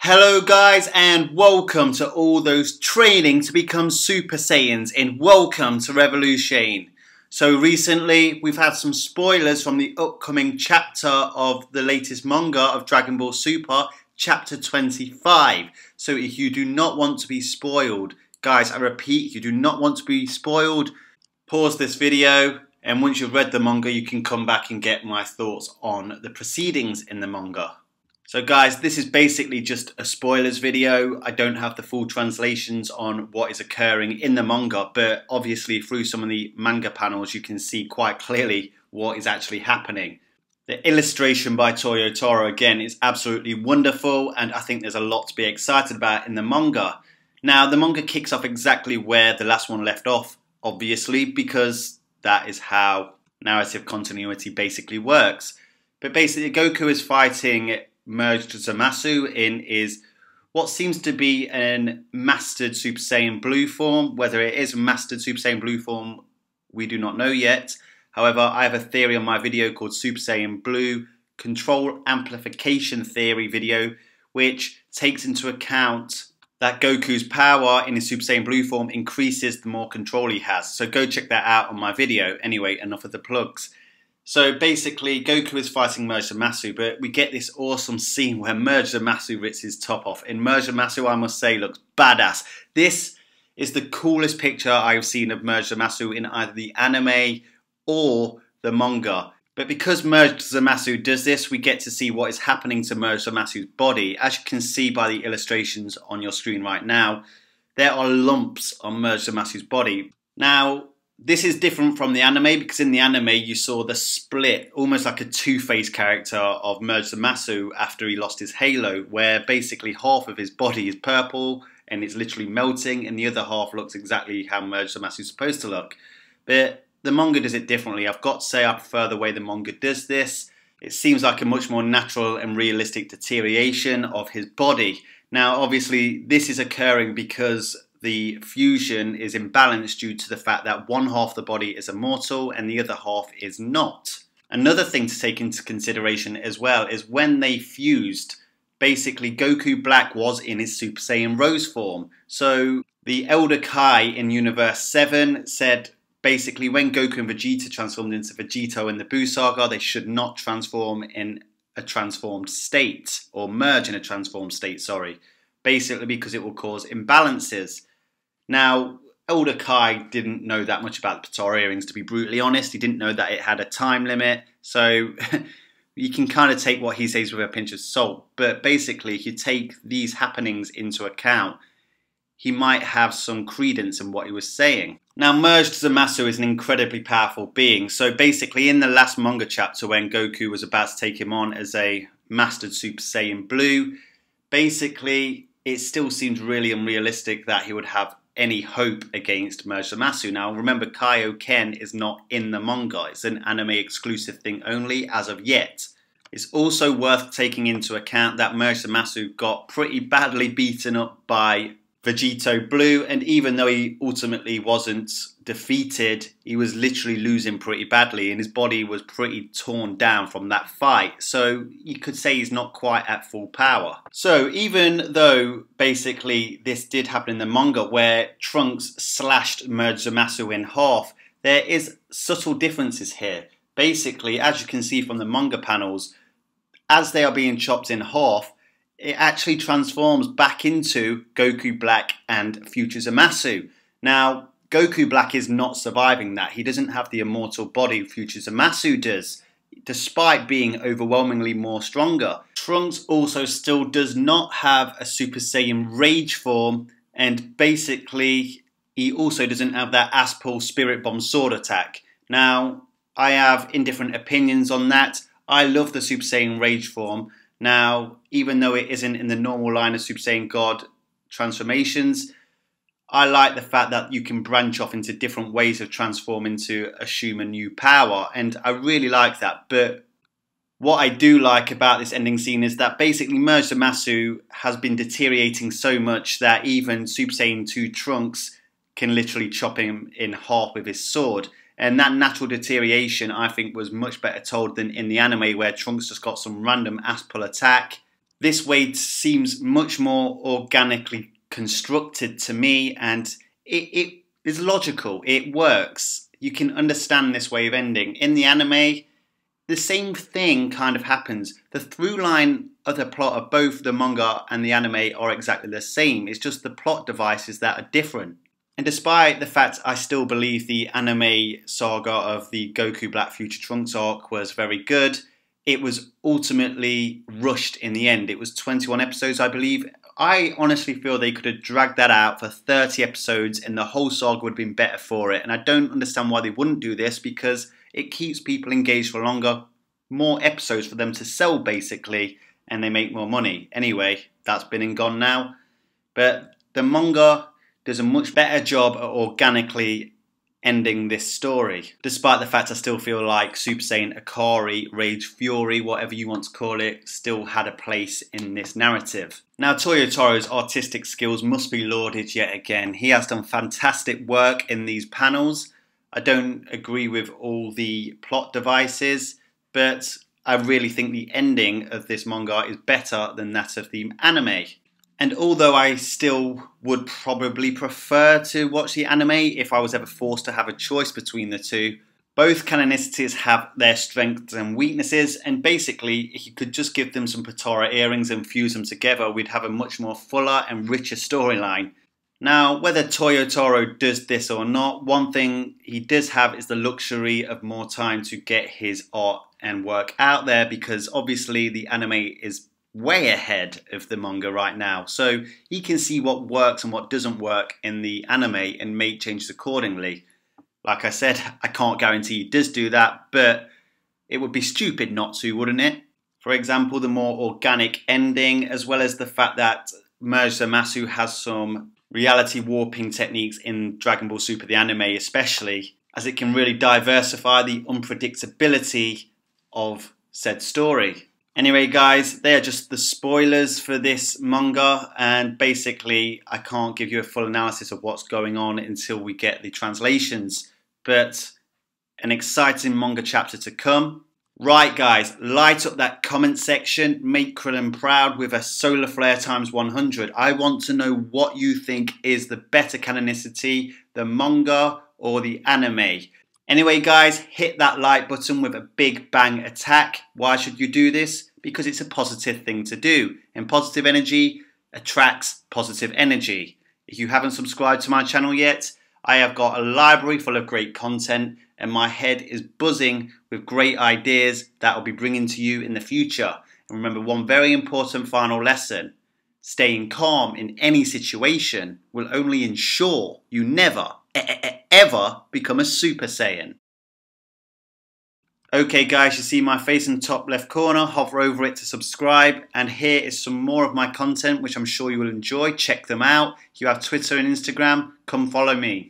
Hello guys and welcome to all those training to become Super Saiyans and welcome to Revolution. So recently we've had some spoilers from the upcoming chapter of the latest manga of Dragon Ball Super, chapter 25. So if you do not want to be spoiled, guys, I repeat, if you do not want to be spoiled, pause this video and once you've read the manga you can come back and get my thoughts on the proceedings in the manga. So guys, this is basically just a spoilers video. I don't have the full translations on what is occurring in the manga, but obviously through some of the manga panels you can see quite clearly what is actually happening. The illustration by Toyo Taro again is absolutely wonderful and I think there's a lot to be excited about in the manga. Now the manga kicks off exactly where the last one left off, obviously, because that is how narrative continuity basically works. But basically Goku is fighting merged Zamasu in is what seems to be an mastered Super Saiyan Blue form. Whether it is mastered Super Saiyan Blue form, we do not know yet. However, I have a theory on my video called Super Saiyan Blue Control Amplification Theory video, which takes into account that Goku's power in his Super Saiyan Blue form increases the more control he has. So go check that out on my video. Anyway, enough of the plugs. So basically, Goku is fighting Merged Zamasu, but we get this awesome scene where Merged Zamasu rips his top off. And Merged Zamasu, I must say, looks badass. This is the coolest picture I've seen of Merged Zamasu in either the anime or the manga. But because Merged Zamasu does this, we get to see what is happening to Merged Zamasu's body. As you can see by the illustrations on your screen right now, there are lumps on Merged Zamasu's body. Now, this is different from the anime because in the anime you saw the split, almost like a Two-Face character of Merged Zamasu after he lost his halo, where basically half of his body is purple and it's literally melting and the other half looks exactly how Merged Zamasu is supposed to look. But the manga does it differently. I've got to say I prefer the way the manga does this. It seems like a much more natural and realistic deterioration of his body. Now obviously this is occurring because the fusion is imbalanced due to the fact that one half of the body is immortal and the other half is not. Another thing to take into consideration as well is when they fused, basically Goku Black was in his Super Saiyan Rose form. So the Elder Kai in Universe 7 said basically when Goku and Vegeta transformed into Vegito in the Buu Saga, they should not transform in a transformed state, or merge in a transformed state, sorry. Basically because it will cause imbalances. Now, Elder Kai didn't know that much about the Potara earrings, to be brutally honest. He didn't know that it had a time limit. So you can kind of take what he says with a pinch of salt. But basically, if you take these happenings into account, he might have some credence in what he was saying. Now, Merged Zamasu is an incredibly powerful being. So basically, in the last manga chapter when Goku was about to take him on as a Mastered Super Saiyan Blue, basically it still seems really unrealistic that he would have any hope against Merged Zamasu. Now remember, Kaioken is not in the manga. It's an anime exclusive thing only as of yet. It's also worth taking into account that Merged Zamasu got pretty badly beaten up by Vegito Blue, and even though he ultimately wasn't defeated, he was literally losing pretty badly and his body was pretty torn down from that fight. So you could say he's not quite at full power. So even though basically this did happen in the manga where Trunks slashed Merged Zamasu in half, there is subtle differences here. Basically, as you can see from the manga panels, as they are being chopped in half, it actually transforms back into Goku Black and Future Zamasu. Now, Goku Black is not surviving that. He doesn't have the immortal body Future Zamasu does, despite being overwhelmingly more stronger. Trunks also still does not have a Super Saiyan Rage form, and basically he also doesn't have that Aspal Spirit Bomb Sword attack. Now, I have indifferent opinions on that. I love the Super Saiyan Rage form. Now, even though it isn't in the normal line of Super Saiyan God transformations, I like the fact that you can branch off into different ways of transforming to assume a new power, and I really like that. But what I do like about this ending scene is that basically Merged Zamasu has been deteriorating so much that even Super Saiyan 2 Trunks can literally chop him in half with his sword. And that natural deterioration, I think, was much better told than in the anime where Trunks just got some random Aspal attack This way seems much more organically constructed to me, and it is logical. It works. You can understand this way of ending. In the anime, the same thing kind of happens. The through line of the plot of both the manga and the anime are exactly the same. It's just the plot devices that are different. And despite the fact I still believe the anime saga of the Goku Black Future Trunks arc was very good, it was ultimately rushed in the end. It was 21 episodes, I believe. I honestly feel they could have dragged that out for 30 episodes and the whole saga would have been better for it. And I don't understand why they wouldn't do this, because it keeps people engaged for longer, more episodes for them to sell basically, and they make more money. Anyway, that's been and gone now. But the manga does a much better job at organically ending this story, despite the fact I still feel like Super Saiyan Akari, Rage Fury, whatever you want to call it, still had a place in this narrative. Now, Toyotaro's artistic skills must be lauded yet again. He has done fantastic work in these panels. I don't agree with all the plot devices, but I really think the ending of this manga is better than that of the anime. And although I still would probably prefer to watch the anime if I was ever forced to have a choice between the two, both canonicities have their strengths and weaknesses, and basically if you could just give them some Potara earrings and fuse them together, we'd have a much more fuller and richer storyline. Now, whether Toyotaro does this or not, one thing he does have is the luxury of more time to get his art and work out there, because obviously the anime is way ahead of the manga right now, so he can see what works and what doesn't work in the anime and make changes accordingly. Like I said, I can't guarantee he does do that, but it would be stupid not to, wouldn't it? For example, the more organic ending, as well as the fact that Merge Zamasu has some reality warping techniques in Dragon Ball Super the anime especially, as it can really diversify the unpredictability of said story. Anyway guys, they are just the spoilers for this manga, and basically I can't give you a full analysis of what's going on until we get the translations, but an exciting manga chapter to come. Right guys, light up that comment section, make Krillin proud with a solar flare times 100. I want to know what you think is the better canonicity, the manga or the anime. Anyway guys, hit that like button with a big bang attack. Why should you do this? Because it's a positive thing to do, and positive energy attracts positive energy. If you haven't subscribed to my channel yet, I have got a library full of great content, and my head is buzzing with great ideas that I'll be bringing to you in the future. And remember one very important final lesson: staying calm in any situation will only ensure you never, ever become a Super Saiyan. Okay guys, you see my face in the top left corner, hover over it to subscribe, and here is some more of my content which I'm sure you will enjoy. Check them out. If you have Twitter and Instagram, come follow me.